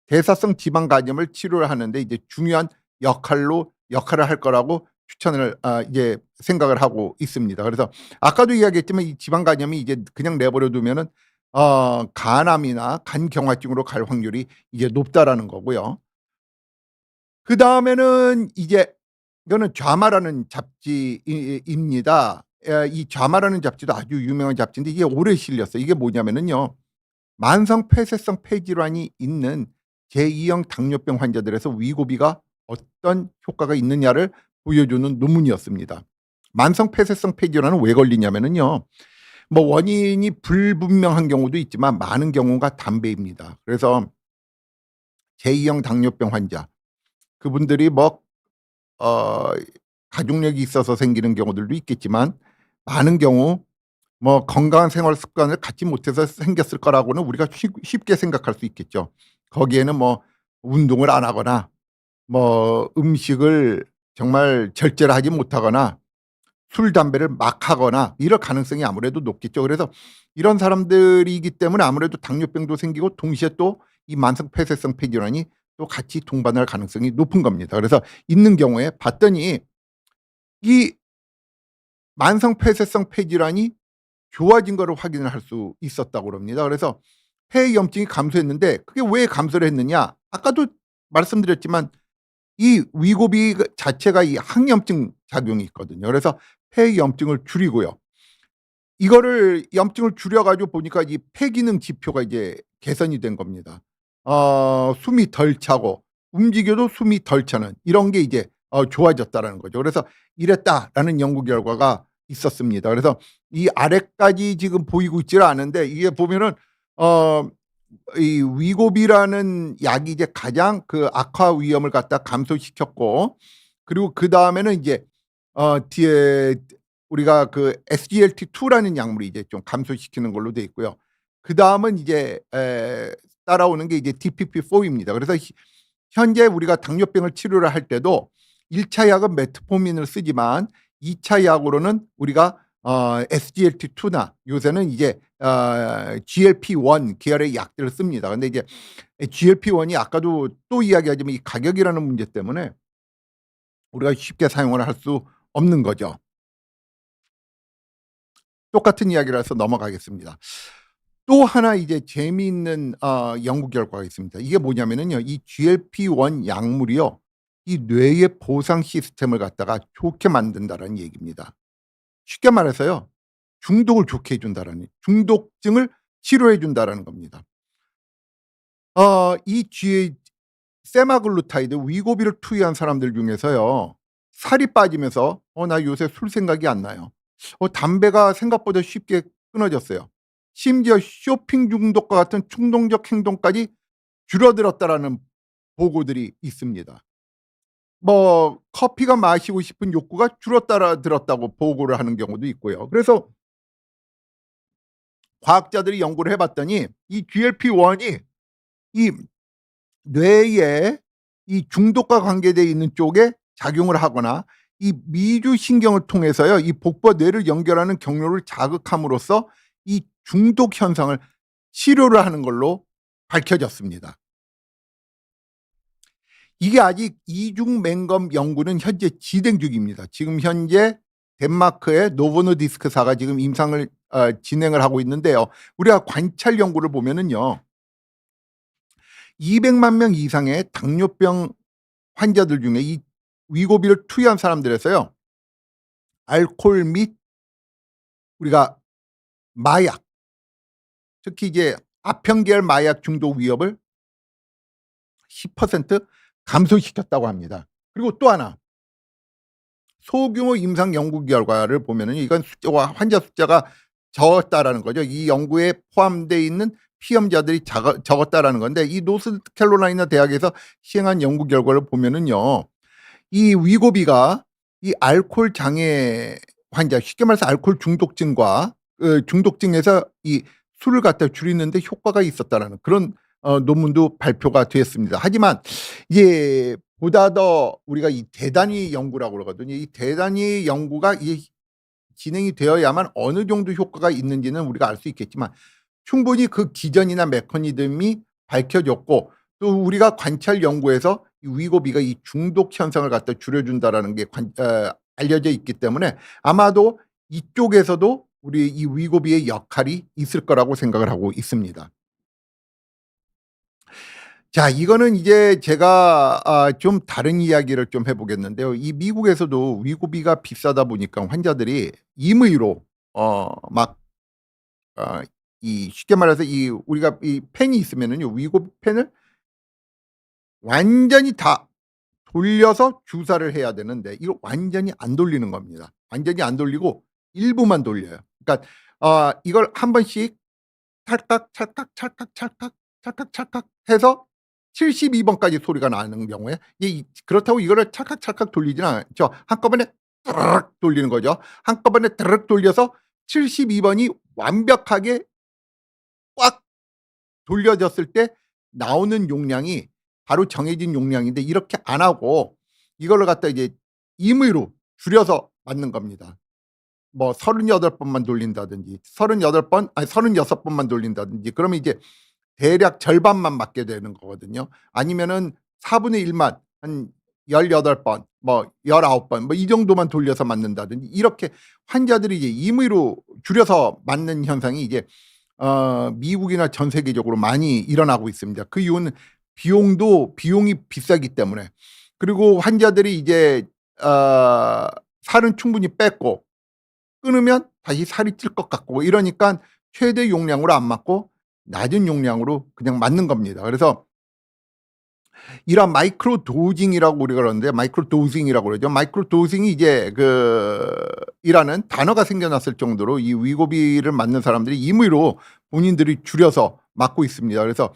대사성 지방 간염을 치료를 하는데 이제 중요한 역할을 할 거라고 추천을 이제 생각을 하고 있습니다. 그래서 아까도 이야기했지만 이 지방 간염이 이제 그냥 내버려 두면은 간암이나 간경화증으로 갈 확률이 이제 높다라는 거고요. 그다음에는 이제 이거는 좌마라는 잡지 입니다. 이 좌마라는 잡지도 아주 유명한 잡지인데 이게 오래 실렸어요. 이게 뭐냐면은요. 만성 폐쇄성 폐질환이 있는 제2형 당뇨병 환자들에서 위고비가 어떤 효과가 있느냐를 보여주는 논문이었습니다. 만성 폐쇄성 폐질환은 왜 걸리냐면은요. 뭐 원인이 불분명한 경우도 있지만 많은 경우가 담배입니다. 그래서 제2형 당뇨병 환자 그분들이 뭐 어 가족력이 있어서 생기는 경우들도 있겠지만 많은 경우 뭐 건강한 생활 습관을 갖지 못해서 생겼을 거라고는 우리가 쉽게 생각할 수 있겠죠. 거기에는 뭐 운동을 안 하거나 뭐 음식을 정말 절제를 하지 못하거나 술 담배를 막 하거나 이럴 가능성이 아무래도 높겠죠. 그래서 이런 사람들이기 때문에 아무래도 당뇨병도 생기고 동시에 또 이 만성 폐쇄성 폐질환이 또 같이 동반할 가능성이 높은 겁니다. 그래서 있는 경우에 봤더니 이 만성 폐쇄성 폐질환이 좋아진 거를 확인을 할 수 있었다고 그럽니다. 그래서 폐염증이 감소했는데 그게 왜 감소를 했느냐? 아까도 말씀드렸지만 이 위고비 자체가 이 항염증 작용이 있거든요. 그래서 폐염증을 줄이고요. 이거를 염증을 줄여 가지고 보니까 이 폐기능 지표가 이제 개선이 된 겁니다. 숨이 덜 차고 움직여도 숨이 덜 차는 이런 게 이제 좋아졌다라는 거죠. 그래서 이랬다라는 연구 결과가 있었습니다. 그래서 이 아래까지 지금 보이고 있지는 않은데 이게 보면은 이 위고비라는 약이 이제 가장 그 악화 위험을 갖다 감소시켰고 그리고 그다음에는 이제 뒤에 우리가 그 SGLT2라는 약물이 이제 좀 감소시키는 걸로 돼 있고요. 그다음은 이제 따라오는 게 이제 DPP4입니다. 그래서 현재 우리가 당뇨병을 치료를 할 때도 1차 약은 메트포민을 쓰지만 2차 약으로는 우리가 SGLT2나 요새는 이제 GLP-1 계열의 약들을 씁니다. 근데 이제 GLP-1이 아까도 또 이야기하지만 이 가격이라는 문제 때문에 우리가 쉽게 사용을 할 수 없는 거죠. 똑같은 이야기라서 넘어가겠습니다. 또 하나 이제 재미있는 연구 결과가 있습니다. 이게 뭐냐면은요. 이 GLP-1 약물이요. 이 뇌의 보상 시스템을 갖다가 좋게 만든다라는 얘기입니다. 쉽게 말해서요. 중독을 좋게 해 준다라는 중독증을 치료해 준다라는 겁니다. 이 세마글루타이드 위고비를 투여한 사람들 중에서요. 살이 빠지면서 나 요새 술 생각이 안 나요. 담배가 생각보다 쉽게 끊어졌어요. 심지어 쇼핑 중독과 같은 충동적 행동까지 줄어들었다라는 보고들이 있습니다. 뭐 커피가 마시고 싶은 욕구가 줄어들었다고 보고를 하는 경우도 있고요. 그래서 과학자들이 연구를 해 봤더니 이 GLP-1이 이 뇌에 이 중독과 관계되어 있는 쪽에 작용을 하거나 이 미주 신경을 통해서요. 이 복부와 뇌를 연결하는 경로를 자극함으로써 이 중독 현상을 치료를 하는 걸로 밝혀졌습니다. 이게 아직 이중 맹검 연구는 현재 진행 중입니다. 지금 현재 덴마크의 노보노디스크사가 지금 임상을 진행을 하고 있는데요. 우리가 관찰 연구를 보면은요. 200만 명 이상의 당뇨병 환자들 중에 이 위고비를 투여한 사람들에서요. 알코올 및 우리가 마약, 특히 이제 아편계열 마약 중독 위험을 10% 감소시켰다고 합니다. 그리고 또 하나 소규모 임상 연구 결과를 보면은 이건 숫자와 환자 숫자가 적었다라는 거죠. 이 연구에 포함되어 있는 피험자들이 적었다라는 건데 이 노스캐롤라이나 대학에서 시행한 연구 결과를 보면은요. 이 위고비가 이 알코올 장애 환자 쉽게 말해서 알코올 중독증과 중독증에서 이 술을 갖다 줄이는 데 효과가 있었다라는 그런 논문도 발표가 되었습니다. 하지만 이제 보다 더 우리가 이 대단위 연구라고 그러거든요. 이 대단위 연구가 진행이 되어야만 어느 정도 효과가 있는지는 우리가 알 수 있겠지만 충분히 그 기전이나 메커니즘이 밝혀졌고 또 우리가 관찰 연구에서 이 위고비가 이 중독 현상을 갖다 줄여준다라는 게 알려져 있기 때문에 아마도 이쪽에서도 우리 이 위고비의 역할이 있을 거라고 생각을 하고 있습니다. 자, 이거는 이제 제가 좀 다른 이야기를 좀 해 보겠는데요. 이 미국에서도 위고비가 비싸다 보니까 환자들이 임의로 막 이 쉽게 말해서 이 우리가 이 펜이 있으면은요, 위고비 펜을 완전히 다 돌려서 주사를 해야 되는데 이걸 완전히 안 돌리는 겁니다. 완전히 안 돌리고 일부만 돌려요. 그러니까 이걸 한 번씩 찰칵, 찰칵, 찰칵, 찰칵, 찰칵, 찰칵 해서 72 번까지 소리가 나는 경우에 그렇다고 이거를 찰칵찰칵 돌리지는 않죠. 한꺼번에 드르륵 돌리는 거죠. 한꺼번에 드르륵 돌려서 72 번이 완벽하게 꽉 돌려졌을 때 나오는 용량이 바로 정해진 용량인데 이렇게 안 하고 이걸로 갖다 이제 임의로 줄여서 맞는 겁니다. 뭐 38 번만 돌린다든지 38 번 아니 36 번만 돌린다든지 그러면 이제 대략 절반만 맞게 되는 거거든요. 아니면은 4분의 1만 한 18번 뭐 19번 뭐 이 정도만 돌려서 맞는다든지 이렇게 환자들이 이제 임의로 줄여서 맞는 현상이 이제 미국이나 전 세계적으로 많이 일어나고 있습니다. 그 이유는 비용이 비싸기 때문에. 그리고 환자들이 이제 살은 충분히 뺐고 끊으면 다시 살이 찔 것 같고 이러니까 최대 용량으로 안 맞고 낮은 용량으로 그냥 맞는 겁니다. 그래서 이런 마이크로 도징이라고 우리가 그러는데 마이크로 도징이라고 그러죠. 마이크로 도징이 이제 이라는 단어가 생겨났을 정도로 이 위고비를 맞는 사람들이 임의로 본인들이 줄여서 맞고 있습니다. 그래서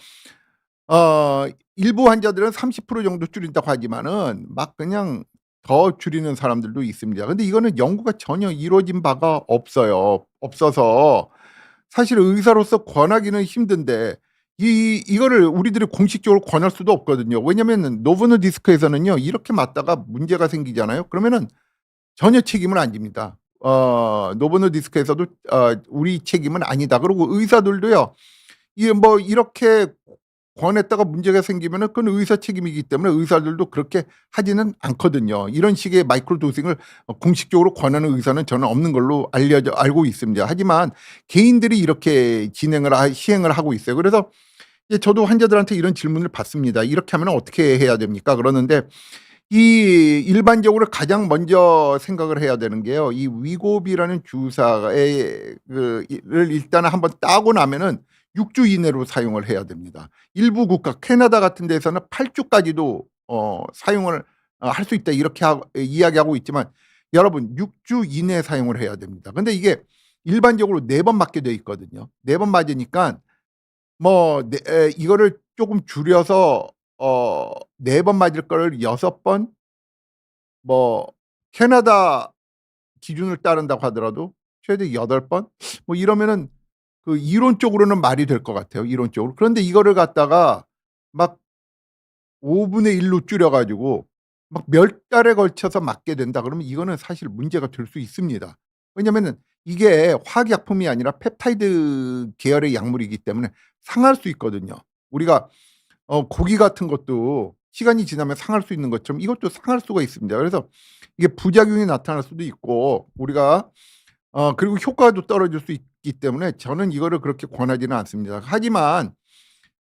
일부 환자들은 30% 정도 줄인다고 하지만은 막 그냥 더 줄이는 사람들도 있습니다. 근데 이거는 연구가 전혀 이루어진 바가 없어서 사실 의사로서 권하기는 힘든데 이거를 우리들이 공식적으로 권할 수도 없거든요. 왜냐면은 노보노 디스크에서는요, 이렇게 맞다가 문제가 생기잖아요. 그러면은 전혀 책임을 안 집니다. 노보노 디스크에서도 우리 책임은 아니다. 그리고 의사들도요. 이게 뭐 이렇게 권했다가 문제가 생기면은 그건 의사 책임이기 때문에 의사들도 그렇게 하지는 않거든요. 이런 식의 마이크로 도징을 공식적으로 권하는 의사는 저는 없는 걸로 알고 있습니다. 하지만 개인들이 이렇게 시행을 하고 있어요. 그래서 이제 저도 환자들한테 이런 질문을 받습니다. "이렇게 하면 어떻게 해야 됩니까?" 그러는데 이 일반적으로 가장 먼저 생각을 해야 되는 게요. 이 위고비라는 주사의 를 일단 한번 따고 나면은 6주 이내로 사용을 해야 됩니다. 일부 국가 캐나다 같은 데서는 8 주까지도 사용을 할 수 있다 이렇게 이야기하고 있지만 여러분 6주 이내에 사용을 해야 됩니다. 근데 이게 일반적으로 4번 맞게 돼 있거든요. 4번 맞으니까 뭐 이거를 조금 줄여서 4번 맞을 거를 6번 뭐 캐나다 기준을 따른다고 하더라도 최대 8번 뭐 이러면은 이론적으로는 말이 될 것 같아요, 이론적으로. 그런데 이거를 갖다가 막 5 분의 1로 줄여 가지고 막 몇 달에 걸쳐서 맞게 된다 그러면 이거는 사실 문제가 될 수 있습니다. 왜냐면은 이게 화학약품이 아니라 펩타이드 계열의 약물이기 때문에 상할 수 있거든요. 우리가 고기 같은 것도 시간이 지나면 상할 수 있는 것처럼 이것도 상할 수가 있습니다. 그래서 이게 부작용이 나타날 수도 있고 우리가 그리고 효과도 떨어질 수 있기 때문에 저는 이거를 그렇게 권하지는 않습니다. 하지만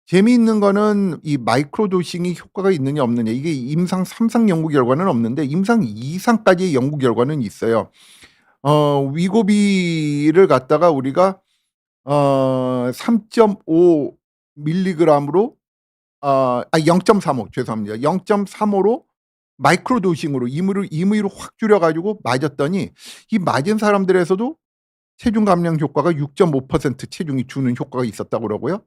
재미있는 거는 이 마이크로 도싱이 효과가 있느냐 없느냐 이게 임상 3상 연구 결과는 없는데 임상 2 상까지의 연구 결과는 있어요. 위고비를 갖다가 우리가 3.5 밀리그램으로 0.35 죄송합니다. 0.35로 마이크로 도싱으로 임의로 확 줄여 가지고 맞았더니 이 맞은 사람들에서도 체중 감량 효과가 6.5% 체중이 주는 효과가 있었다고 그러고요.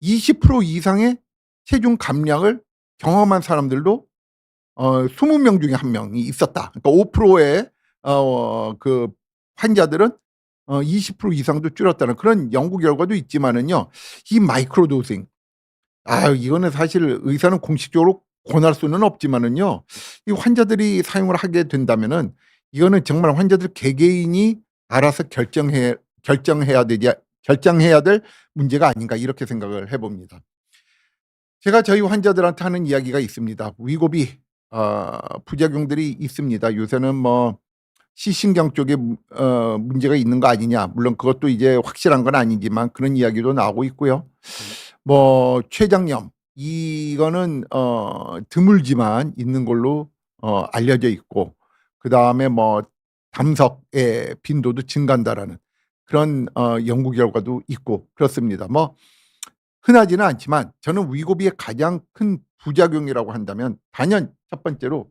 20% 이상의 체중 감량을 경험한 사람들도 20명 중에 1 명이 있었다. 그러니까 5%의 환자들은 20% 이상도 줄였다는 그런 연구 결과도 있지만은요. 이 마이크로 도징 이거는 사실 의사는 공식적으로 권할 수는 없지만은요. 이 환자들이 사용을 하게 된다면은 이거는 정말 환자들 개개인이 알아서 결정해야 될 문제가 아닌가 이렇게 생각을 해 봅니다. 제가 저희 환자들한테 하는 이야기가 있습니다. 위고비 부작용들이 있습니다. 요새는 뭐 시신경 쪽에 문제가 있는 거 아니냐. 물론 그것도 이제 확실한 건 아니지만 그런 이야기도 나오고 있고요. 뭐 췌장염 이거는 드물지만 있는 걸로 알려져 있고, 그다음에 뭐 담석의 빈도도 증가한다라는 그런 연구 결과도 있고 그렇습니다. 뭐 흔하지는 않지만 저는 위고비의 가장 큰 부작용이라고 한다면 단연 첫 번째로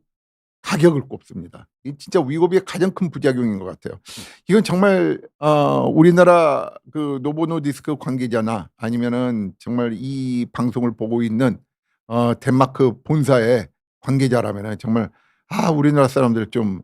가격을 꼽습니다. 이 진짜 위고비의 가장 큰 부작용인 것 같아요. 이건 정말 우리나라 그 노보노디스크 관계자나 아니면은 정말 이 방송을 보고 있는 덴마크 본사의 관계자라면은 정말 우리나라 사람들 좀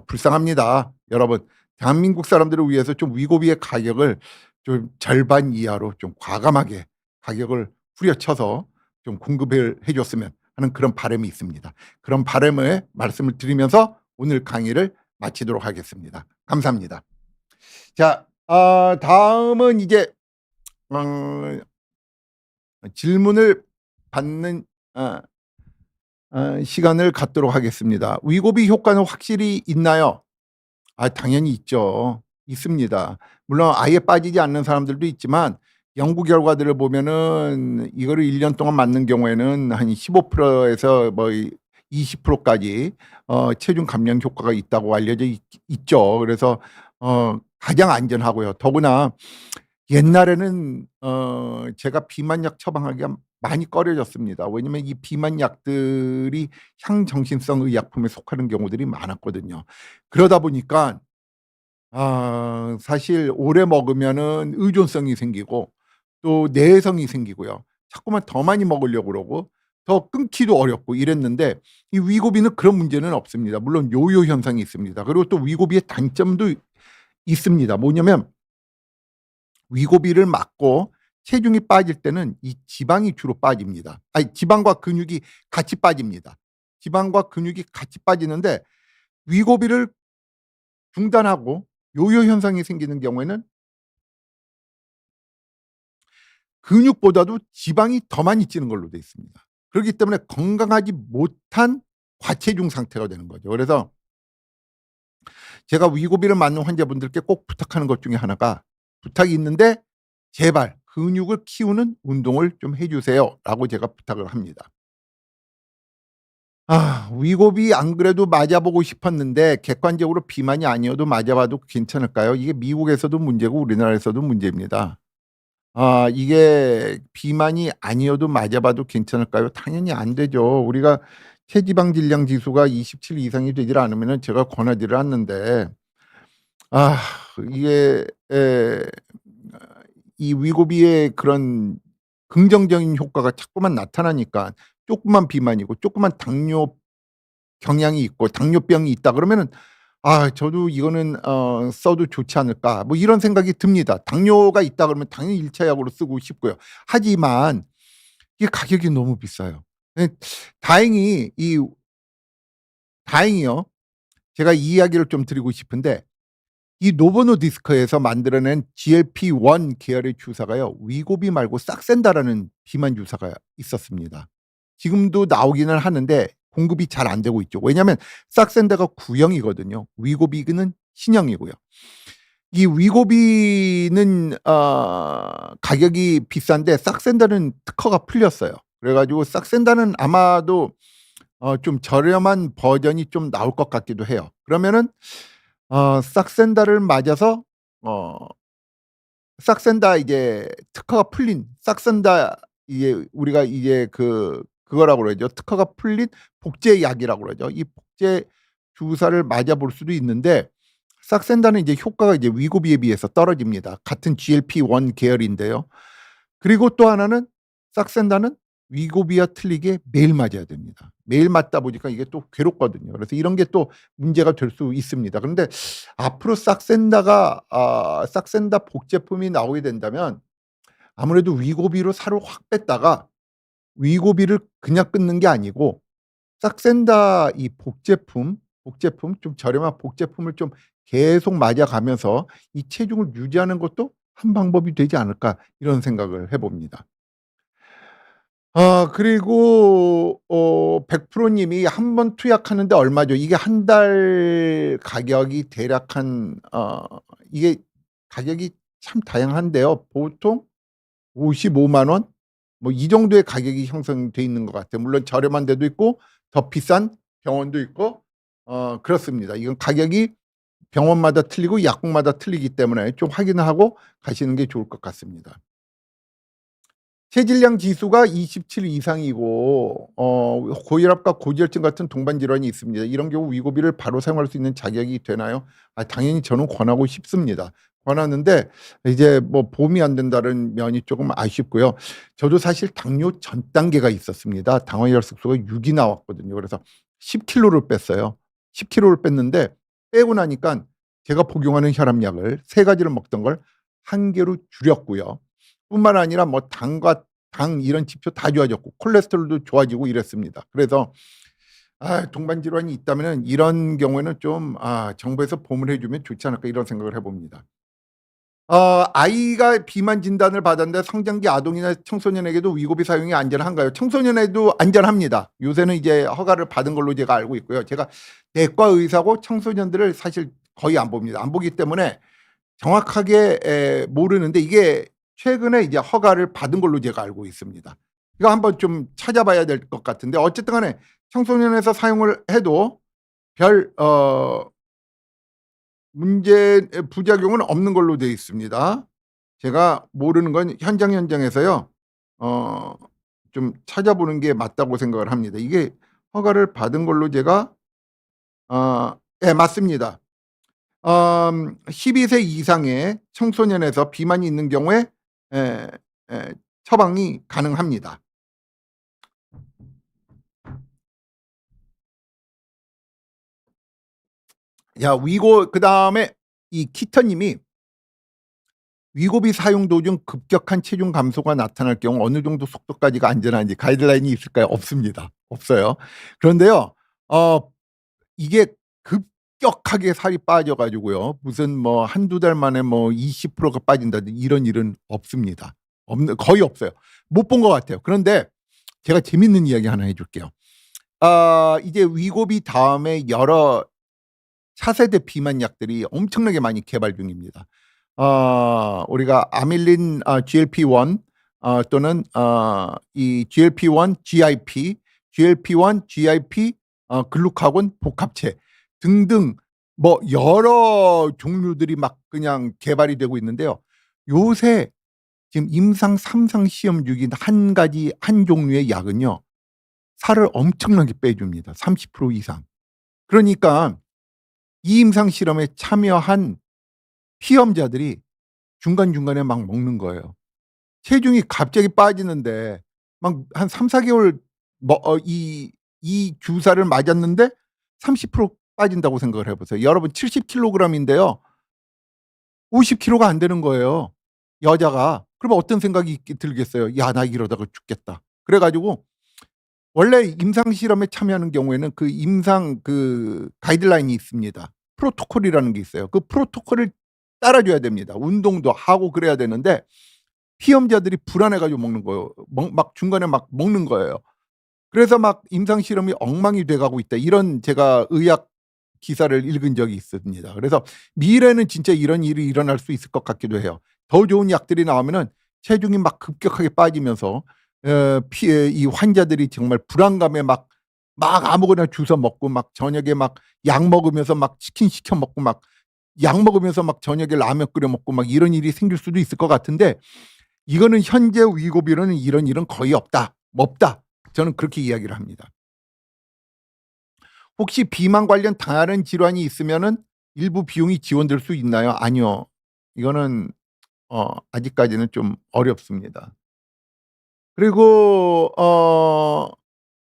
불쌍합니다. 여러분, 대한민국 사람들을 위해서 좀 위고비의 가격을 좀 절반 이하로 좀 과감하게 가격을 후려쳐서 좀 공급을 해 줬으면 하는 그런 바람이 있습니다. 그런 바람을 말씀을 드리면서 오늘 강의를 마치도록 하겠습니다. 감사합니다. 자, 다음은 이제 질문을 받는 시간을 갖도록 하겠습니다. 위고비 효과는 확실히 있나요? 당연히 있죠. 있습니다. 물론 아예 빠지지 않는 사람들도 있지만 연구 결과들을 보면은 이거를 1년 동안 맞는 경우에는 한 15%에서 뭐 20%까지 체중 감량 효과가 있다고 알려져 있죠. 그래서 가장 안전하고요. 더구나 옛날에는 제가 비만약 처방하기가 많이 꺼려졌습니다. 왜냐면 이 비만약들이 향정신성 의약품에 속하는 경우들이 많았거든요. 그러다 보니까 사실 오래 먹으면은 의존성이 생기고 또 내성이 생기고요. 자꾸만 더 많이 먹으려고 그러고 더 끊기도 어렵고 이랬는데 이 위고비는 그런 문제는 없습니다. 물론 요요 현상이 있습니다. 그리고 또 위고비의 단점도 있습니다. 뭐냐면 위고비를 맞고 체중이 빠질 때는 이 지방이 주로 빠집니다. 지방과 근육이 같이 빠집니다. 지방과 근육이 같이 빠지는데 위고비를 중단하고 요요 현상이 생기는 경우에는 근육보다도 지방이 더 많이 찌는 걸로 되어 있습니다. 그렇기 때문에 건강하지 못한 과체중 상태가 되는 거죠. 그래서 제가 위고비를 맞는 환자분들께 꼭 부탁하는 것 중에 하나가, 부탁이 있는데 제발 근육을 키우는 운동을 좀 해주세요 라고 제가 부탁을 합니다. 위고비 안 그래도 맞아보고 싶었는데 객관적으로 비만이 아니어도 맞아봐도 괜찮을까요? 이게 미국에서도 문제고 우리나라에서도 문제입니다. 이게 비만이 아니어도 맞아봐도 괜찮을까요? 당연히 안 되죠. 우리가 체지방 질량 지수가 27 이상이 되질 않으면 제가 권하지를 않는데 이게 이 위고비의 그런 긍정적인 효과가 자꾸만 나타나니까 조그만 비만이고 조그만 당뇨 경향이 있고 당뇨병이 있다 그러면은 저도 이거는 써도 좋지 않을까 뭐 이런 생각이 듭니다. 당뇨가 있다 그러면 당연히 1차 약으로 쓰고 싶고요. 하지만 이게 가격이 너무 비싸요. 예, 다행히 다행히요. 제가 이 이야기를 좀 드리고 싶은데 이 노보노디스크에서 만들어낸 GLP-1 계열의 주사가요. 위고비 말고 싹센다라는 비만 주사가 있었습니다. 지금도 나오기는 하는데 공급이 잘 안 되고 있죠. 왜냐하면 싹센다가 구형이거든요. 위고비는 신형이고요. 이 위고비는 가격이 비싼데 싹센다는 특허가 풀렸어요. 그래가지고 싹센다는 아마도 좀 저렴한 버전이 좀 나올 것 같기도 해요. 그러면은 싹센다를 맞아서 싹센다 이제 특허가 풀린 싹센다 이게 우리가 이제 그거라고 그러죠. 특허가 풀린 복제약이라고 그러죠. 이 복제 주사를 맞아볼 수도 있는데 싹센다는 이제 효과가 이제 위고비에 비해서 떨어집니다. 같은 GLP-1 계열인데요. 그리고 또 하나는 싹센다는 위고비와 틀리게 매일 맞아야 됩니다. 매일 맞다 보니까 이게 또 괴롭거든요. 그래서 이런 게 또 문제가 될 수 있습니다. 그런데 앞으로 싹센다 복제품이 나오게 된다면 아무래도 위고비로 살을 확 뺐다가 위고비를 그냥 끊는 게 아니고 싹센다 이 복제품 좀 저렴한 복제품을 좀 계속 맞아가면서 이 체중을 유지하는 것도 한 방법이 되지 않을까 이런 생각을 해 봅니다. 그리고 100% 님이 한 번 투약하는데 얼마죠? 이게 한 달 가격이 대략 이게 가격이 참 다양한데요. 보통 55만 원 뭐 이 정도의 가격이 형성돼 있는 것 같아요. 물론 저렴한 데도 있고 더 비싼 병원도 있고 그렇습니다. 이건 가격이 병원마다 틀리고 약국마다 틀리기 때문에 좀 확인을 하고 가시는 게 좋을 것 같습니다. 체질량 지수가 27 이상이고 고혈압과 고지혈증 같은 동반 질환이 있습니다. 이런 경우 위고비를 바로 사용할 수 있는 자격이 되나요? 당연히 저는 권하고 싶습니다. 권하는데 이제 뭐 보험이 안 된다는 면이 조금 아쉽고요. 저도 사실 당뇨 전 단계가 있었습니다. 당화혈색소가 6이 나왔거든요. 그래서 10 킬로를 뺐어요. 10 킬로를 뺐는데 빼고 나니까 제가 복용하는 혈압약을 3 가지를 먹던 걸 1 개로 줄였고요. 뿐만 아니라 뭐 당과 당 이런 지표 다 좋아졌고 콜레스테롤도 좋아지고 이랬습니다. 그래서 동반 질환이 있다면은 이런 경우에는 좀 '정부에서 보험을 해 주면 좋지 않을까.' 이런 생각을 해 봅니다. 아이가 비만 진단을 받았는데 성장기 아동이나 청소년에게도 위고비 사용이 안전한가요? 청소년에도 안전합니다. 요새는 이제 허가를 받은 걸로 제가 알고 있고요. 제가 내과 의사고 청소년들을 사실 거의 안 봅니다. 안 보기 때문에 정확하게 모르는데 이게 최근에 이제 허가를 받은 걸로 제가 알고 있습니다. 이거 한번 좀 찾아봐야 될 것 같은데 어쨌든 간에 청소년에서 사용을 해도 별 문제 부작용은 없는 걸로 되어 있습니다. 제가 모르는 건 현장에서요. 어 좀 찾아보는 게 맞다고 생각을 합니다. 이게 허가를 받은 걸로 제가 예 맞습니다. 12세 이상의 청소년에서 비만이 있는 경우에 에 에 처방이 가능합니다. 야 위고 그다음에 이 키터 님이 "위고비 사용 도중 급격한 체중 감소가 나타날 경우 어느 정도 속도까지가 안전한지 가이드라인이 있을까요?" 없습니다. 없어요. 그런데요. 어 이게 급격하게 살이 빠져 가지고요. 무슨 뭐 한두 달 만에 뭐 20%가 빠진다든지 이런 일은 없습니다. 없는 거의 없어요. 못 본 것 같아요. 그런데 제가 재밌는 이야기 하나 해 줄게요. 이제 위고비 다음에 여러 차세대 비만 약들이 엄청나게 많이 개발 중입니다. 우리가 아밀린 GLP-1 또는 이 GLP-1 GIP, GLP-1 GIP 글루카곤 복합체 등등 뭐 여러 종류들이 막 그냥 개발이 되고 있는데요. 요새 지금 임상 3상 시험 중인 한 가지 한 종류의 약은요. 살을 엄청나게 빼 줍니다. 30% 이상. 그러니까 이 임상 실험에 참여한 피험자들이 중간중간에 막 먹는 거예요. 체중이 갑자기 빠지는데 막 한 3-4 개월 뭐 이 주사를 맞았는데 30% 빠진다고 생각을 해 보세요. 여러분 70 킬로그램인데요. 50 킬로가 안 되는 거예요, 여자가. 그러면 어떤 생각이 들겠어요? '야 나 이러다가 죽겠다.' 그래 가지고 원래 임상 실험에 참여하는 경우에는 그 임상 가이드라인이 있습니다. 프로토콜이라는 게 있어요. 그 프로토콜을 따라 줘야 됩니다. 운동도 하고 그래야 되는데 피험자들이 불안해 가지고 먹는 거예요. 막 중간에 막 먹는 거예요. 그래서 막 "임상 실험이 엉망이 돼 가고 있다." 이런 제가 의학 기사를 읽은 적이 있습니다. 그래서 미래는 진짜 이런 일이 일어날 수 있을 것 같기도 해요. 더 좋은 약들이 나오면은 체중이 막 급격하게 빠지면서 이 환자들이 정말 불안감에 막 아무거나 주워 먹고 막 저녁에 막 약 먹으면서 막 치킨 시켜 먹고 막 약 먹으면서 막 저녁에 라면 끓여 먹고 막 이런 일이 생길 수도 있을 것 같은데 이거는 현재 위고비로는 이런 일은 거의 없다. 없다. 저는 그렇게 이야기를 합니다. 혹시 비만 관련 다른 질환이 있으면은 일부 비용이 지원될 수 있나요? 아니요. 이거는 아직까지는 좀 어렵습니다. 그리고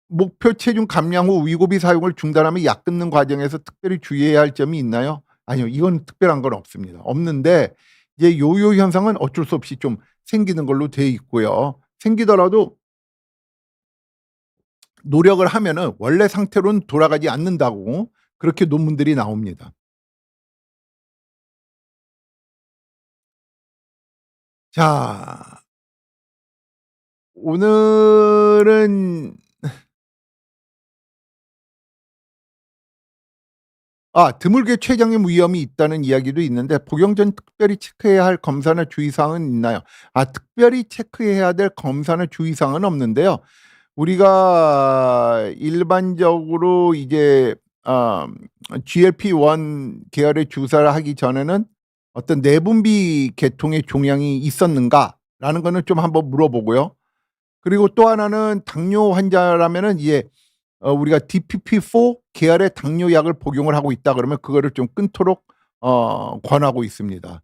목표 체중 감량 후 위고비 사용을 중단하면 약 끊는 과정에서 특별히 주의해야 할 점이 있나요? 아니요. 이건 특별한 건 없습니다. 없는데 이제 요요 현상은 어쩔 수 없이 좀 생기는 걸로 돼 있고요. 생기더라도 노력을 하면은 원래 상태로는 돌아가지 않는다고 그렇게 논문들이 나옵니다. 자 오늘은 드물게 췌장염 위험이 있다는 이야기도 있는데 복용 전 특별히 체크해야 할 검사나 주의사항은 있나요? 특별히 체크해야 될 검사나 주의사항은 없는데요. 우리가 일반적으로 이제 GLP-1 계열의 주사를 하기 전에는 어떤 내분비 계통의 종양이 있었는가라는 거는 좀 한번 물어보고요. 그리고 또 하나는 당뇨 환자라면은 이제 우리가 DPP-4 계열의 당뇨약을 복용을 하고 있다 그러면 그거를 좀 끊도록 권하고 있습니다.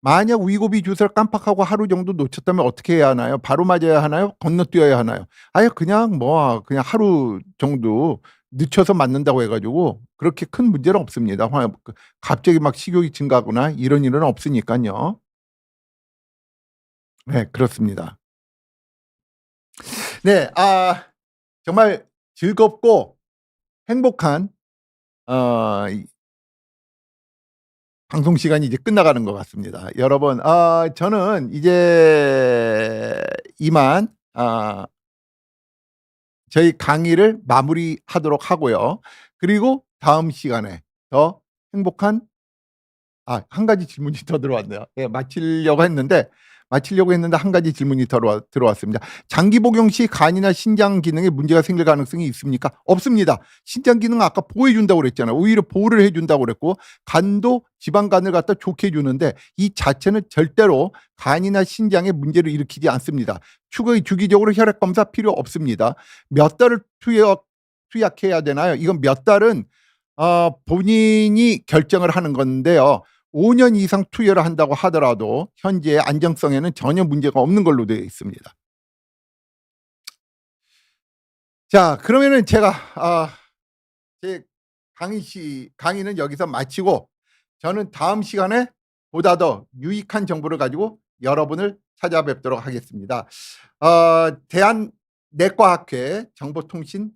만약 위고비 주사를 깜빡하고 하루 정도 놓쳤다면 어떻게 해야 하나요? 바로 맞아야 하나요? 건너뛰어야 하나요? 아예 그냥 그냥 하루 정도 늦춰서 맞는다고 해 가지고 그렇게 큰 문제는 없습니다. 갑자기 막 식욕이 증가하거나 이런 일은 없으니깐요. 네, 그렇습니다. 네. 정말 즐겁고 행복한 이 방송 시간이 이제 끝나가는 것 같습니다. 여러분, 저는 이제 이만 저희 강의를 마무리하도록 하고요. 그리고 다음 시간에 더 행복한 한 가지 질문이 더 들어왔네요. 예, 마치려고 했는데 한 가지 질문이 들어왔습니다. 장기 복용 시 간이나 신장 기능에 문제가 생길 가능성이 있습니까? 없습니다. 신장 기능은 아까 보호해 준다고 그랬잖아요. 오히려 보호를 해 준다고 그랬고 간도 지방간을 갖다 좋게 해 주는데 이 자체는 절대로 간이나 신장에 문제를 일으키지 않습니다. 주기적으로 혈액 검사 필요 없습니다. 몇 달을 투약해야 되나요? 이건 몇 달은 본인이 결정을 하는 건데요. 5년 이상 투여를 한다고 하더라도 현재 안정성에는 전혀 문제가 없는 걸로 되어 있습니다. 자, 그러면은 제가 제 강의는 여기서 마치고 저는 다음 시간에 보다 더 유익한 정보를 가지고 여러분을 찾아뵙도록 하겠습니다. 대한내과학회 정보통신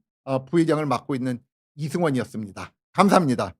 부회장을 맡고 있는 이승원이었습니다. 감사합니다.